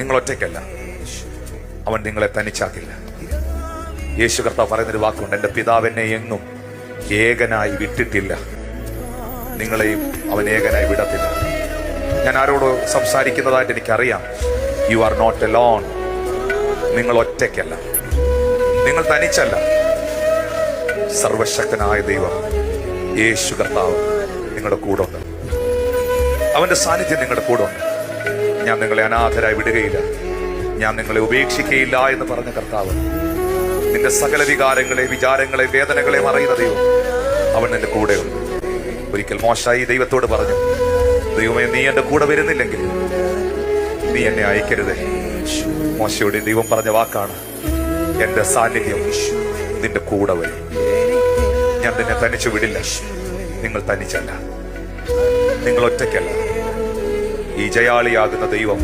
നിങ്ങൾ ഒറ്റയ്ക്കല്ല, അവൻ നിങ്ങളെ തനിച്ചാക്കില്ല. യേശു കർത്താവ് പറയുന്നൊരു വാക്കുണ്ട്, എൻ്റെ പിതാവ് എന്നെ എങ്ങും ഏകനായി വിട്ടിട്ടില്ല, നിങ്ങളെയും അവൻ ഏകനായി വിടത്തില്ല. ഞാൻ ആരോട് സംസാരിക്കുന്നതായിട്ട് എനിക്കറിയാം. You are not alone. നിങ്ങൾ ഒറ്റയ്ക്കല്ല, നിങ്ങൾ തനിച്ചല്ല. സർവശക്തനായ ദൈവം യേശു കർത്താവ് നിങ്ങളുടെ കൂടെ ഉണ്ട്. അവന്റെ സാന്നിധ്യം നിങ്ങളുടെ കൂടെ ഉണ്ട്. ഞാൻ നിങ്ങളെ അനാഥരായി വിടുകയില്ല, ഞാൻ നിങ്ങളെ ഉപേക്ഷിക്കുകയില്ല എന്ന് പറഞ്ഞ കർത്താവ്, നിന്റെ സകല വികാരങ്ങളെ, വിചാരങ്ങളെ, വേദനകളെ അറിയുന്ന ദൈവം, അവൻ നിന്റെ കൂടെയുണ്ട്. ഒരിക്കൽ മോശ ഈ ദൈവത്തോട് പറഞ്ഞു, ദൈവമേ, നീ എന്റെ കൂടെ വരുന്നില്ലെങ്കിൽ നീ എന്നെ അയക്കരുതേ. മോശയോട് ദൈവം പറഞ്ഞ വാക്കാണ്, എന്റെ സാന്നിധ്യം നിന്റെ കൂടെ വരും, ഞാൻ നിന്നെ തനിച്ചു വിടില്ല. നിങ്ങൾ തനിച്ചല്ല, നിങ്ങൾ ഒറ്റയ്ക്കല്ല. ഈ ജയാളിയാകുന്ന ദൈവം